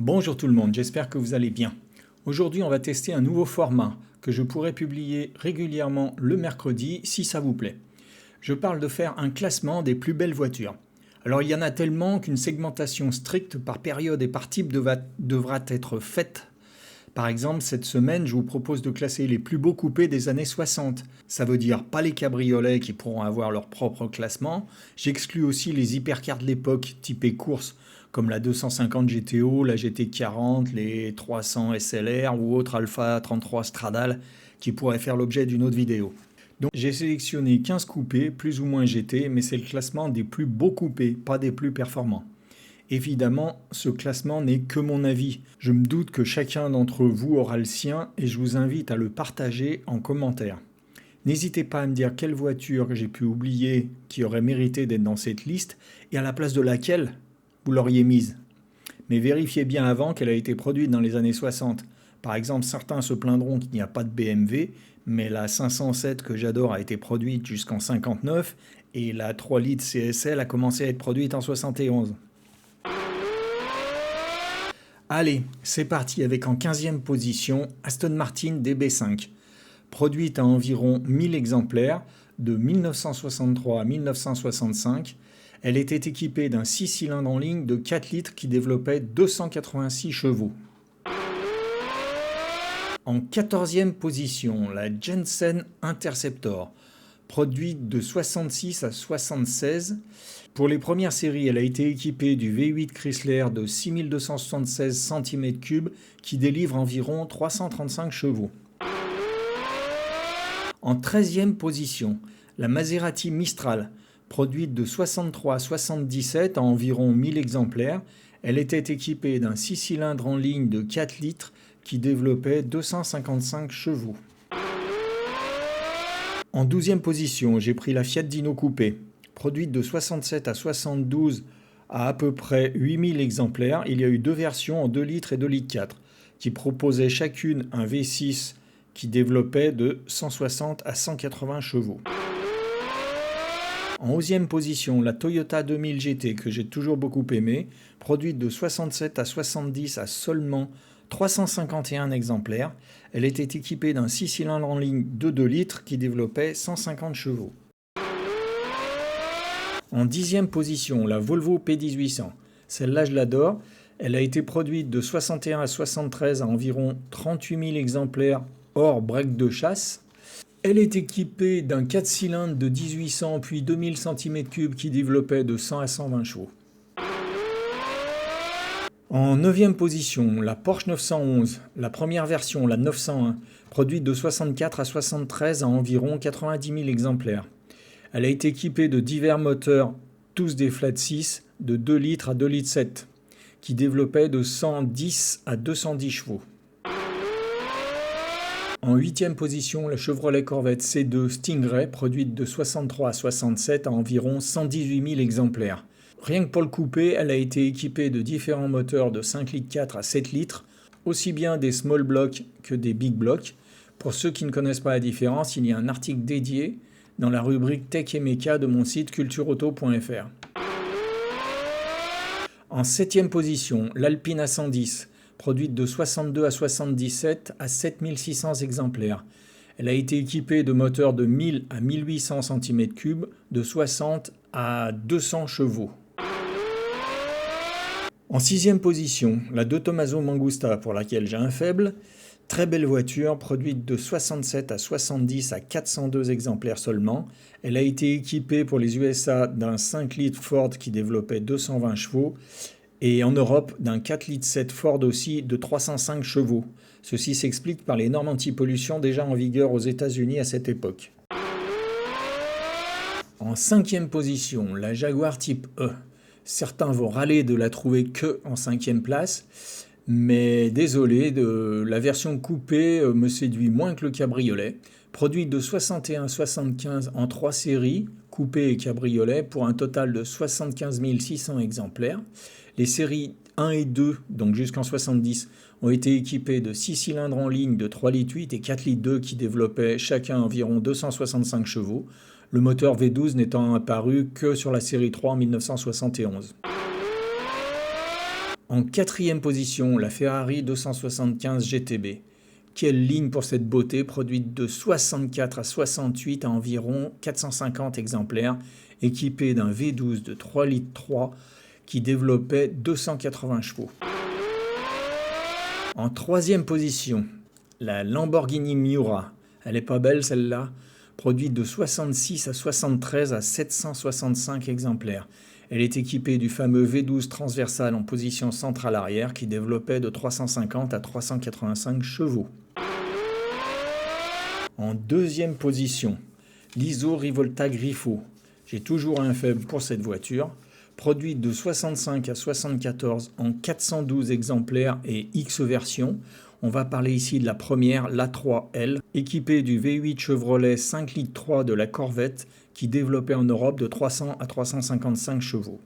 Bonjour tout le monde, j'espère que vous allez bien. Aujourd'hui, on va tester un nouveau format que je pourrai publier régulièrement le mercredi si ça vous plaît. Je parle de faire un classement des plus belles voitures. Alors il y en a tellement qu'une segmentation stricte par période et par type devra être faite. Par exemple, cette semaine, je vous propose de classer les plus beaux coupés des années 60. Ça veut dire pas les cabriolets qui pourront avoir leur propre classement. J'exclus aussi les hypercars de l'époque typées course, comme la 250 GTO, la GT40, les 300 SLR ou autres Alpha 33 Stradale qui pourraient faire l'objet d'une autre vidéo. Donc j'ai sélectionné 15 coupés, plus ou moins GT, mais c'est le classement des plus beaux coupés, pas des plus performants. Évidemment, ce classement n'est que mon avis. Je me doute que chacun d'entre vous aura le sien et je vous invite à le partager en commentaire. N'hésitez pas à me dire quelle voiture j'ai pu oublier qui aurait mérité d'être dans cette liste et à la place de laquelle vous l'auriez mise. Mais vérifiez bien avant qu'elle a été produite dans les années 60. Par exemple, certains se plaindront qu'il n'y a pas de BMW, mais la 507 que j'adore a été produite jusqu'en 59 et la 3 litres CSL a commencé à être produite en 71. Allez, c'est parti avec en 15e position Aston Martin DB5. Produite à environ 1000 exemplaires de 1963 à 1965, elle était équipée d'un 6 cylindres en ligne de 4 litres qui développait 286 chevaux. En 14e position, la Jensen Interceptor. Produite de 66 à 76. Pour les premières séries, elle a été équipée du V8 Chrysler de 6276 cm3 qui délivre environ 335 chevaux. En 13e position, la Maserati Mistral. Produite de 63 à 77 à environ 1000 exemplaires, elle était équipée d'un 6 cylindres en ligne de 4 litres qui développait 255 chevaux. En 12e position, j'ai pris la Fiat Dino Coupé. Produite de 67 à 72 à peu près 8000 exemplaires, il y a eu deux versions en 2 litres et 2 litres 4 qui proposaient chacune un V6 qui développait de 160 à 180 chevaux. En 11e position, la Toyota 2000 GT que j'ai toujours beaucoup aimée, produite de 67 à 70 à seulement 351 exemplaires. Elle était équipée d'un 6 cylindres en ligne de 2 litres qui développait 150 chevaux. En 10e position, la Volvo P1800. Celle-là, je l'adore. Elle a été produite de 61 à 73 à environ 38 000 exemplaires hors break de chasse. Elle est équipée d'un 4 cylindres de 1800 puis 2000 cm3 qui développait de 100 à 120 chevaux. En 9e position, la Porsche 911, la première version, la 901, produite de 64 à 73 à environ 90 000 exemplaires. Elle a été équipée de divers moteurs, tous des flat 6, de 2 litres à 2 litres 7, qui développaient de 110 à 210 chevaux. En 8e position, la Chevrolet Corvette C2 Stingray, produite de 63 à 67 à environ 118 000 exemplaires. Rien que pour le coupé, elle a été équipée de différents moteurs de 5 litres 4 à 7 litres, aussi bien des small blocks que des big blocks. Pour ceux qui ne connaissent pas la différence, il y a un article dédié dans la rubrique Tech et Méca de mon site cultureauto.fr. En 7e position, l'Alpine A110, produite de 62 à 77 à 7600 exemplaires. Elle a été équipée de moteurs de 1000 à 1800 cm3, de 60 à 200 chevaux. En 6e position, la De Tomaso Mangusta, pour laquelle j'ai un faible. Très belle voiture, produite de 67 à 70 à 402 exemplaires seulement. Elle a été équipée pour les USA d'un 5 litres Ford qui développait 220 chevaux et en Europe d'un 4 litres 7 Ford aussi de 305 chevaux. Ceci s'explique par les normes anti-pollution déjà en vigueur aux États-Unis à cette époque. En 5e position, la Jaguar Type E. Certains vont râler de la trouver que en 5e place. Mais désolé, la version coupée me séduit moins que le cabriolet. Produite de 61 à 75 en 3 séries, coupé et cabriolet, pour un total de 75 600 exemplaires. Les séries 1 et 2, donc jusqu'en 70, ont été équipées de 6 cylindres en ligne de 3 litres 8 et 4 litres 2 qui développaient chacun environ 265 chevaux. Le moteur V12 n'étant apparu que sur la série 3 en 1971. En quatrième position, la Ferrari 275 GTB. Quelle ligne pour cette beauté, produite de 64 à 68 à environ 450 exemplaires, équipée d'un V12 de 3,3 litres qui développait 280 chevaux. En troisième position, la Lamborghini Miura. Elle est pas belle celle-là, produite de 66 à 73 à 765 exemplaires. Elle est équipée du fameux V12 transversal en position centrale arrière qui développait de 350 à 385 chevaux. En deuxième position, l'Iso Rivolta Grifo. J'ai toujours un faible pour cette voiture. Produite de 65 à 74 en 412 exemplaires et X versions. On va parler ici de la première, l'A3L, équipée du V8 Chevrolet 5,3 litres de la Corvette qui développait en Europe de 300 à 355 chevaux.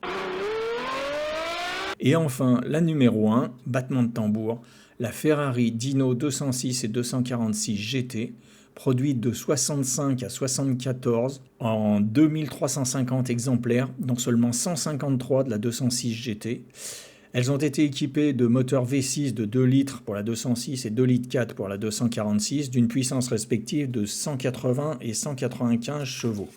Et enfin, la numéro 1, battement de tambour, la Ferrari Dino 206 et 246 GT, produite de 65 à 74 en 2350 exemplaires, dont seulement 153 de la 206 GT. Elles ont été équipées de moteurs V6 de 2 litres pour la 206 et 2,4 litres pour la 246, d'une puissance respective de 180 et 195 chevaux.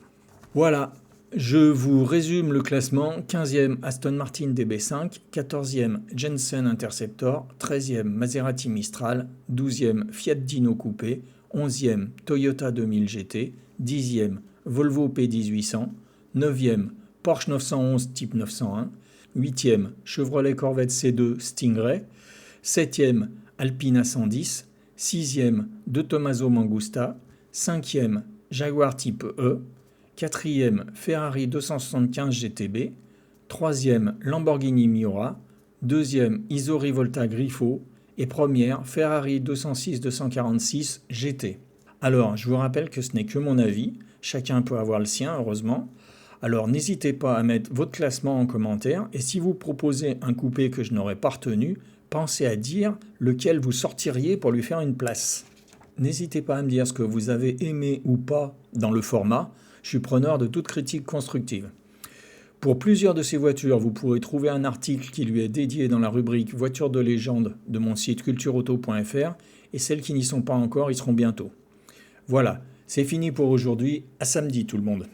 Voilà, je vous résume le classement. 15e Aston Martin DB5, 14e Jensen Interceptor, 13e Maserati Mistral, 12e Fiat Dino Coupé, 11e Toyota 2000 GT, 10e Volvo P1800, 9e Porsche 911 Type 901, 8e Chevrolet Corvette C2 Stingray, 7e Alpina 110, 6e De Tomaso Mangusta, 5e Jaguar Type E, 4e Ferrari 275 GTB, 3e Lamborghini Miura, 2e Iso Rivolta Grifo et première Ferrari 206-246 GT. Alors, je vous rappelle que ce n'est que mon avis, chacun peut avoir le sien, heureusement. Alors, n'hésitez pas à mettre votre classement en commentaire, et si vous proposez un coupé que je n'aurais pas retenu, pensez à dire lequel vous sortiriez pour lui faire une place. N'hésitez pas à me dire ce que vous avez aimé ou pas dans le format, je suis preneur de toute critique constructive. Pour plusieurs de ces voitures, vous pourrez trouver un article qui lui est dédié dans la rubrique Voitures de légende de mon site cultureauto.fr, et celles qui n'y sont pas encore y seront bientôt. Voilà, c'est fini pour aujourd'hui, à samedi tout le monde.